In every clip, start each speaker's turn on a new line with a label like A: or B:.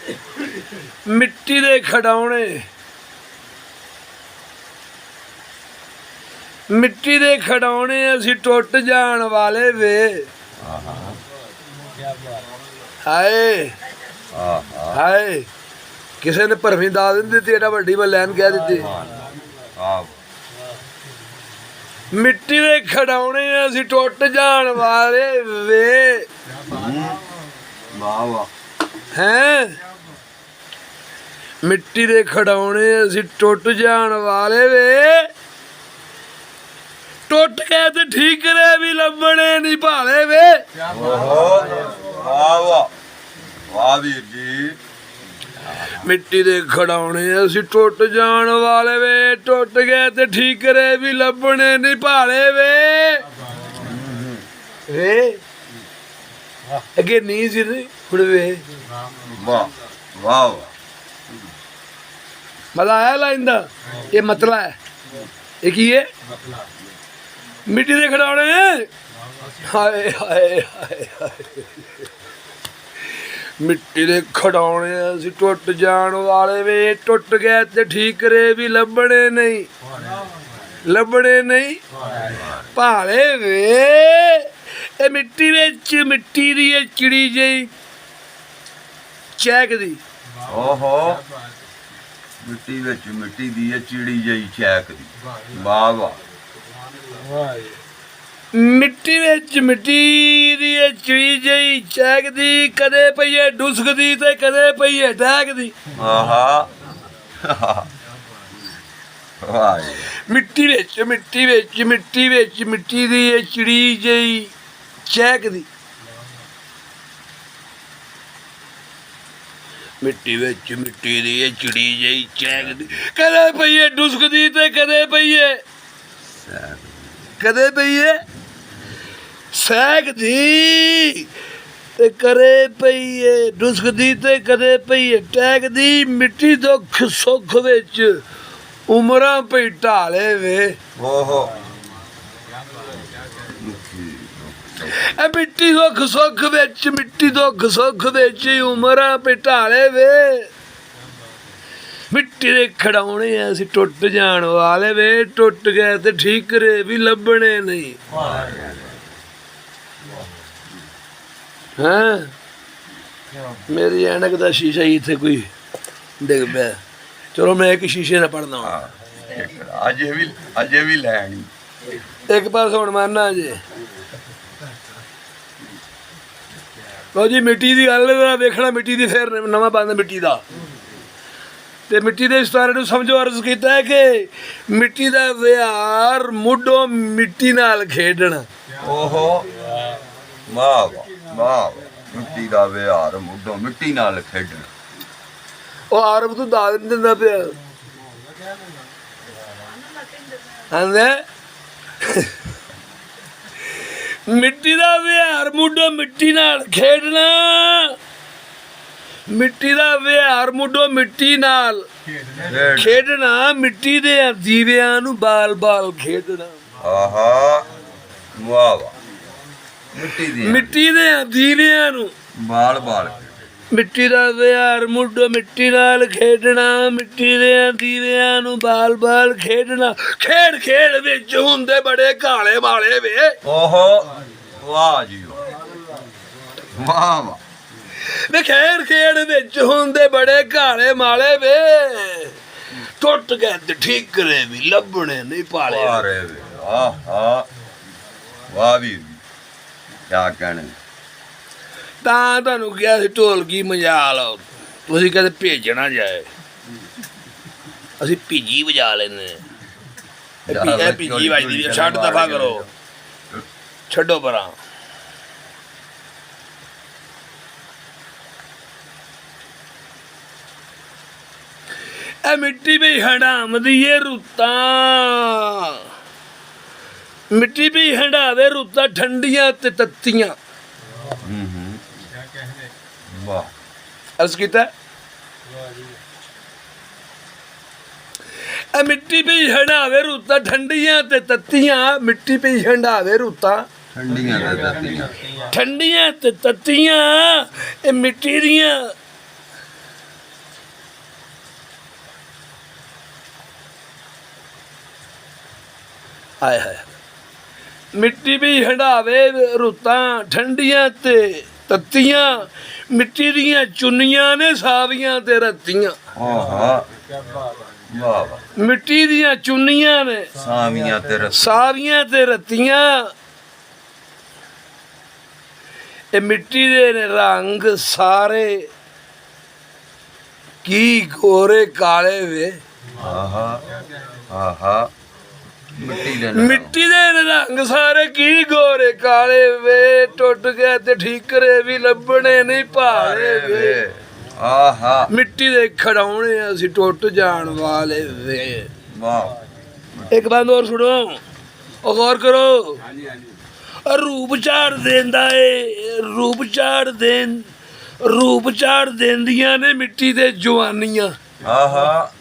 A: मिट्टी दे खिडौने मिट्टी दे खिडौने असी टुट जान वाले वे हाय हाय किसी ने भरवी दा दी थी एडा वड्डी मैं लैन कह दी मिट्टी दे खिडौने असी टुट जान वाले वे हैं मिट्टी दे खिडौने असी टुट जान वाले वे टुट के ते ठीक करे भी लभने नहीं भाले वे
B: वाह वीर जी
A: मिट्टी दे खिडौने असी टुट जान वाले वे टुट गए ते ठीक करे भी लभने नहीं भाले वे अगे नहीं सी हुण वे
B: वाह वाह
A: मजा आया लाइन दा ये मतला है ये की है मिट्टी दे खिडौने हाय हाय हाय हाय मिट्टी दे खिडौने असी टुट जान वाले वे टुट गए ते ठीक करे भी लभने नहीं भाले वे ए मिट्टी विच मिट्टी दी चिड़ी जई चहकदी
B: ओहो मिट्टी विच मिट्टी दी चिड़ी जई चहकदी वाह वाह
A: मिट्टी विच मिट्टी दी चिड़ी जई चहकदी कदे पईए डुसकदी ते कदे पईए टहकदी
B: आहा वाह
A: मिट्टी विच मिट्टी दी चिड़ी जई चहकदी मिट्टी विच मिट्टी दी चिड़ी जई चहकदी कदे पईए डुसकदी ते कदे पईए सहकदी ते करे पईए डुसकदी ते कदे पईए टहकदी मिट्टी दुख सुख विच उमरां पई ढाले वे
B: ओहो
A: मिट्टी दुख सुख विच मिट्टी दुख सुख विच उमरां पई ढाले वे मिट्टी दे खिडौने असी टुट जान वाले वे टुट गए ते ठीक करे भी लभने नहीं हैं मेरी ऐनक दा शीशा ही इत्थे कोई डिग पिया चलो मैं एक शीशे ना पढ़ना
B: अजे भी लैनी
A: एक पास हुण मानना जे लो जी मिट्टी दी गल देखना मिट्टी दी फिर नवां बंद मिट्टी दा ते मिट्टी दे सितारे नूं समझो अर्ज कीता है कि मिट्टी दा विहार मुड्ढों मिट्टी नाल खेडना
B: ओहो वाह वाह मिट्टी दा विहार मुड्ढों मिट्टी नाल खेडना
A: ਉਹ ਆਰਬ ਤੋਂ ਦਾਦ ਨਹੀਂ ਦਿੰਦਾ ਪਿਆ ਆਂਦੇ ਮਿੱਟੀ ਦਾ ਵਿਹਾਰ ਮੁੱਢੋਂ ਮਿੱਟੀ ਨਾਲ ਖੇਡਣਾ ਮਿੱਟੀ ਦਾ ਵਿਹਾਰ ਮੁੱਢੋਂ ਮਿੱਟੀ ਨਾਲ ਖੇਡਣਾ ਮਿੱਟੀ ਦੇ ਦੀਵਿਆਂ ਨੂੰ ਬਾਲ ਬਾਲ ਖੇਡਣਾ
B: ਆਹਾ ਵਾਹ ਵਾਹ ਮਿੱਟੀ ਦੇ
A: ਦੀਵਿਆਂ ਨੂੰ
B: ਬਾਲ ਬਾਲ
A: मिट्टी दा विहार मुड्ढों मिट्टी नाल खेडना मिट्टी दे दीवियां नूं बाल बाल खेडना खेड खेड विच हुंदे बड़े काले माले वे
B: ओहो वाह जी वाह वाह
A: वे खेड खेड विच हुंदे बड़े काले माले वे टुट गए ते ठीक करे भी लभने नहीं पाले
B: अरे आहा वाह वीर क्या कहने
A: ਤਾਂ ਤੁਹਾਨੂੰ ਕਿਹਾ ਸੀ ਢੋਲਕੀ ਮਜਾ ਲਓ ਤੁਸੀਂ ਕਦੇ ਭੇਜਣਾ ਜਾਏ ਅਸੀਂ ਭੀਜੀ ਵਜਾ ਲੈਂਦੇ ਇਹ ਭੀਜੀ ਵੱਜਦੀ ਹੈ ਛੱਡ ਦਫਾ ਕਰੋ ਛੱਡੋ ਪਰਾਂ ਇਹ ਮਿੱਟੀ ਵੀ ਹੰਡਾਉਂਦੀ ਏ ਰੁੱਤਾਂ ਮਿੱਟੀ ਵੀ ਹੰਡਾਵੇ ਰੁੱਤਾਂ ਠੰਡੀਆਂ ਤੇ ਤੱਤੀਆਂ अर्ज किया मिट्टी पे हंडावे रुत्ता ठंडियां ते तत्तियां मिट्टी पे हंडावे रुत्ता ठंडियां ते तत्तियां मिट्टी दियां ਆਏ ਹਾਏ ਮਿੱਟੀ ਵੀ ਹੰਡਾਵੇ ਰੁੱਤਾਂ ਠੰਡੀਆਂ ਤੇ ਤੱਤੀਆਂ ਮਿੱਟੀ ਦੀਆਂ ਚੁੰਨੀਆਂ ਨੇ ਸਾਵੀਆਂ ਤੇ ਰੱਤੀਆਂ
B: ਆਹਾ ਵਾਹ ਵਾਹ
A: ਮਿੱਟੀ ਦੀਆਂ ਚੁੰਨੀਆਂ ਨੇ
B: ਸਾਵੀਆਂ ਤੇ
A: ਸਾਵੀਆਂ ਤੇ ਰੱਤੀਆਂ ਇਹ ਮਿੱਟੀ ਦੇ ਨੇ ਰੰਗ ਸਾਰੇ ਕੀ ਗੋਰੇ ਕਾਲੇ ਵੇ
B: ਆਹਾ ਆਹਾ ਮਿੱਟੀ ਦੇ
A: ਮਿੱਟੀ ਦੇ ਨੇ ਰੰਗ ਸਾਰੇ ਕੀ ਗੋਰੇ ਕਾਲੇ ਵੇ ਟੁੱਟ ਗਿਆ ਤੇ ਠੀਕਰੇ ਵੀ ਲੱਭਣੇ ਨਹੀਂ ਭਾਲੇ ਵੇ
B: ਆਹਾ
A: ਮਿੱਟੀ ਦੇ ਖੜਾਉਣੇ ਅਸੀਂ ਟੁੱਟ ਜਾਣ ਵਾਲੇ ਵੇ
B: ਵਾਹ
A: ਇੱਕ ਬੰਦ ਹੋਰ ਸੁਣੋ ਉਹ ਗੌਰ ਕਰੋ ਰੂਪ ਝਾੜ ਦਿੰਦਾ ਏ ਰੂਪ ਝਾੜ ਦਿੰਦੀਆਂ ਨੇ ਮਿੱਟੀ ਦੇ ਜਵਾਨੀਆਂ
B: ਆਹਾ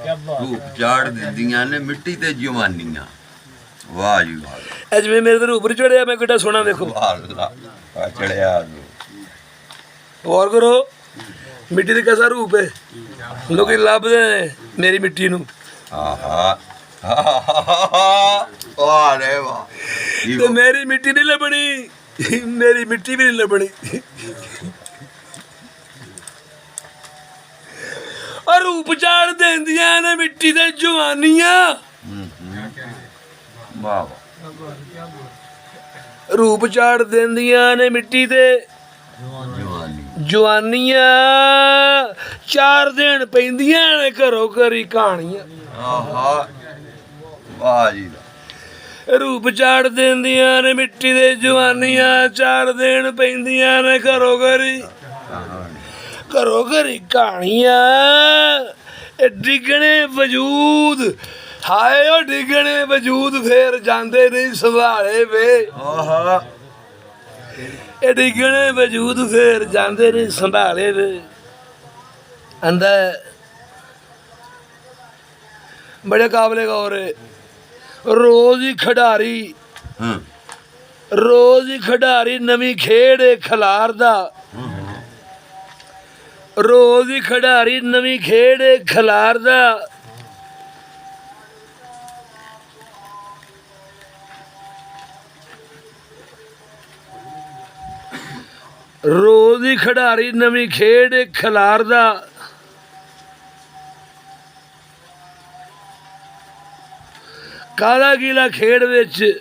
B: ਰੂਪ ਝਾੜ ਦਿੰਦੀਆਂ ਨੇ ਮਿੱਟੀ ਤੇ ਜਵਾਨੀਆਂ ਵਾਹ ਜੀ ਵਾਹ
A: ਇਹ ਜਿਵੇਂ ਮੇਰੇ ਤੇ ਰੂਪ ਚੜਿਆ ਮੈਂ ਕਿੱਡਾ ਸੋਹਣਾ ਵੇਖੋ
B: ਵਾਹ ਅੱਲਾ ਚੜਿਆ
A: ਗੌਰ ਕਰੋ ਮਿੱਟੀ ਦੇ ਕੈਸਾ ਰੂਪ ਹੈ ਲੋਕੀ ਲੱਭਦੇ ਨੇ ਮੇਰੀ ਮਿੱਟੀ ਨੂੰ
B: ਆਹਾ ਵਾਹ ਰੇ ਵਾਹ
A: ਤੇ ਮੇਰੀ ਮਿੱਟੀ ਨਹੀਂ ਲੱਭਣੀ ਮੇਰੀ ਮਿੱਟੀ ਵੀ ਨਹੀਂ ਲੱਭਣੀ ਰੂਪ ਝਾੜ ਦਿੰਦੀਆਂ ਨੇ ਮਿੱਟੀ ਦੇ ਜਵਾਨੀਆਂ
B: ਵਾਹ
A: ਰੂਪ ਝਾੜ ਦਿੰਦੀਆਂ ਨੇ ਮਿੱਟੀ ਦੇ ਜਵਾਨੀਆਂ 4 ਦਿਨ ਪੈਂਦੀਆਂ ਨੇ ਘਰੋਂ ਘਰੀ ਕਹਾਣੀਆਂ
B: ਆਹਾ ਵਾਹ ਜੀ
A: ਰੂਪ ਝਾੜ ਦਿੰਦੀਆਂ ਨੇ ਮਿੱਟੀ ਦੇ ਜਵਾਨੀਆਂ 4 ਦਿਨ ਪੈਂਦੀਆਂ ਨੇ ਘਰੋਂ ਘਰੀ ਕਹਾਣੀਆਂ ਇਹ ਡਿੱਗਣੇ ਵਜੂਦ ਹਾਏ ਉਹ ਡਿੱਗਣੇ ਵਜੂਦ ਫੇਰ ਜਾਂਦੇ ਨਹੀਂ ਸੰਭਾਲੇ ਵੇ
B: ਆਹਾ
A: ਇਹ ਡਿੱਗਣੇ ਵਜੂਦ ਫੇਰ ਜਾਂਦੇ ਨਹੀਂ ਸੰਭਾਲੇ ਵੇ ਅੰਦਰ ਬੜੇ ਕਾਬਲੇ ਗੌਰ ਰੋਜ਼ ਹੀ ਖਿਡਾਰੀ ਨਵੀਂ ਖੇਡ ਖਿਲਾਰਦਾ ਰੋਜ਼ ਹੀ ਖਿਡਾਰੀ ਨਵੀਂ ਖੇਡ ਖਿਲਾਰਦਾ ਰੋਜ਼ ਹੀ ਖਿਡਾਰੀ ਨਵੀਂ ਖੇਡ ਖਿਲਾਰਦਾ ਕਾਲਾ ਗੀਲਾ ਖੇਡ ਵਿੱਚ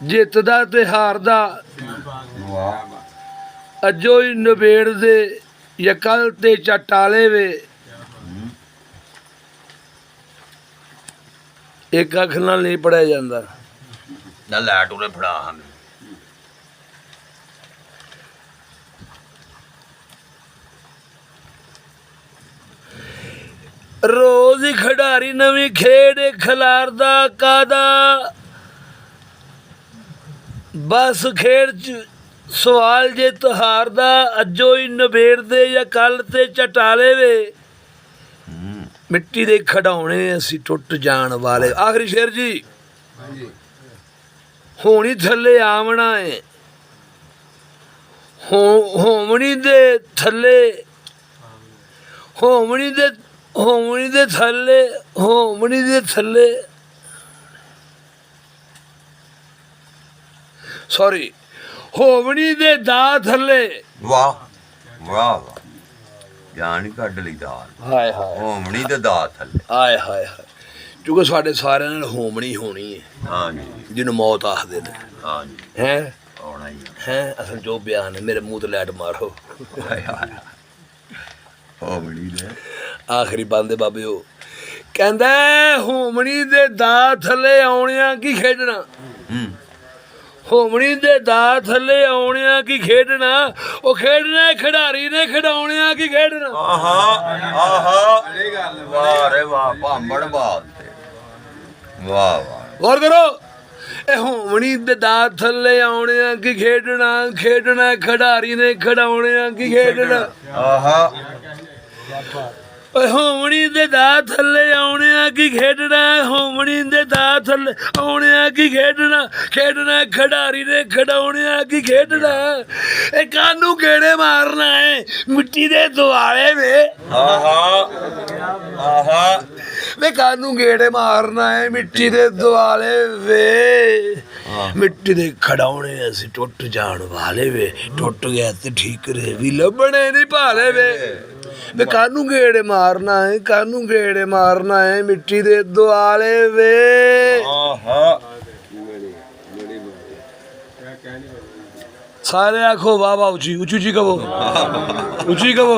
A: ਜਿੱਤਦਾ ਤੇ ਹਾਰਦਾ ਅੱਜੋ ਹੀ ਨਿਬੇੜਦੇ ਜਾਂ ਕੱਲ ਤੇ ਚਟਾਲੇ ਵੇ ਇੱਕ ਅੱਖ ਨਾਲ ਨਹੀਂ ਪੜਿਆ ਜਾਂਦਾ
B: ਨਾ ਲੈਟ ਉਰੇ ਫੜਾ ਹਮੇ
A: ਰੋਜ਼ ਹੀ ਖਿਡਾਰੀ ਨਵੀਂ ਖੇਡ ਖਿਲਾਰਦਾ ਕਾਦਾ ਬਸ ਖੇਡ ਚ ਸਵਾਲ ਜੇ ਤਿਉਹਾਰ ਦਾ ਅੱਜੋ ਹੀ ਨਿਬੇੜਦੇ ਜਾਂ ਕੱਲ ਤੇ ਚਟਾਲੇ ਵੇ ਮਿੱਟੀ ਦੇ ਖਿਡੌਣੇ ਅਸੀਂ ਟੁੱਟ ਜਾਣ ਵਾਲੇ ਆਖਰੀ ਸ਼ੇਰ ਜੀ ਹੋਣੀ ਥੱਲੇ ਆਵਣਾ ਏ ਹੋਮਣੀ ਦੇ ਥੱਲੇ ਸੌਰੀ ਹੋਵਣੀ ਦੇ ਦਾ ਥੱਲੇ
B: ਵਾਹ ਵਾਹ ਵਾਹ ਜਾਨ ਕੱਢ ਲਈ ਦਾਲ
A: ਹਾਏ ਹਾਏ
B: ਹੋਮਣੀ ਦੇ ਦਾ ਥੱਲੇ
A: ਹਾਏ ਹਾਏ ਹਾਏ ਕਿਉਂਕਿ ਸਾਡੇ ਸਾਰਿਆਂ ਨਾਲ ਹੋਮਣੀ ਹੋਣੀ ਹੈ
B: ਹਾਂਜੀ
A: ਜਿਹਨੂੰ ਮੌਤ ਆਖਦੇ ਨੇ
B: ਹਾਂਜੀ
A: ਹੈ
B: ਆਉਣਾ ਹੀ
A: ਹੈ ਅਸਲ ਜੋ ਬਿਆਨ ਹੈ ਮੇਰੇ ਮੂੰਹ ਤੇ ਲੈਟ ਮਾਰੋ
B: ਹੋਮਣੀ ਦੇ
A: ਆਖਰੀ ਬੰਦੇ ਬਾਬਿਓ ਕਹਿੰਦਾ ਹੋਮਣੀ ਦੇ ਦਾ ਥੱਲੇ ਆਉਣਿਆ ਕੀ ਖੇਡਣਾ ਹੋਮਣੀ ਦੇ ਦਾ ਥੱਲੇ ਆਉਣਿਆ ਕੀ ਖੇਡਣਾ ਉਹ ਖੇਡਣਾ ਖਿਡਾਰੀ ਨੇ ਖਿਡਾਉਣਿਆ ਕੀ ਖੇਡਣਾ
B: ਆਹਾ ਵਾਹ ਰੇ ਵਾਹ ਭਾਂਬੜ ਬਾਤ ਤੇ ਵਾਹ ਵਾਹ
A: ਗੌਰ ਕਰੋ ਇਹ ਹੋਮਣੀ ਦੇ ਦਾ ਥੱਲੇ ਆਉਣਿਆ ਕੀ ਖੇਡਣਾ ਖਿਡਾਰੀ ਨੇ ਖਿਡਾਉਣਿਆ ਕੀ ਖੇਡਣਾ
B: ਆਹਾ
A: ਓਏ ਹੋਮਣੀ ਦੇ ਦਾ ਥੱਲੇ ਆਉਣਿਆ ਕੀ ਖੇਡਣਾ ਹੋਮਣੀ ਦੇ ਦਾ ਥੱਲੇ ਆਉਣਿਆ ਕੀ ਖੇਡਣਾ ਖਿਡਾਰੀ ਨੇ ਖਿਡਾਉਣਿਆ ਕੀ ਖੇਡਣਾ ਇਹ ਕਾਨੂੰ ਗੇੜੇ ਮਾਰਨਾ ਹੈ ਮਿੱਟੀ ਦੇ ਦੁਆਲੇ ਵੇ
B: ਆਹਾ
A: ਵੇ ਕਾਨੂੰ ਗੇੜੇ ਮਾਰਨਾ ਹੈ ਮਿੱਟੀ ਦੇ ਦੁਆਲੇ ਵੇ ਮਿੱਟੀ ਦੇ ਖੜਾਉਣੇ ਅਸੀਂ ਟੁੱਟ ਜਾਣ ਵਾਲੇ ਵੇ ਟੁੱਟ ਗਿਆ ਤੇ ਠੀਕਰੇ ਵੀ ਲੱਭਣੇ ਨਹੀਂ ਭਾਲੇ ਵੇ ਕਾਨੂੰ ਗੇੜੇ ਮਾਰਨਾ ਹੈ ਕਾਨੂੰ ਗੇੜੇ ਮਾਰਨਾ ਹੈ ਮਿੱਟੀ ਦੇ ਦੁਆਲੇ ਵੇ
B: ਆਹਾ
A: सारे आखो वाह वाह ऊंची ऊंची ऊंची कहो ऊंची कहो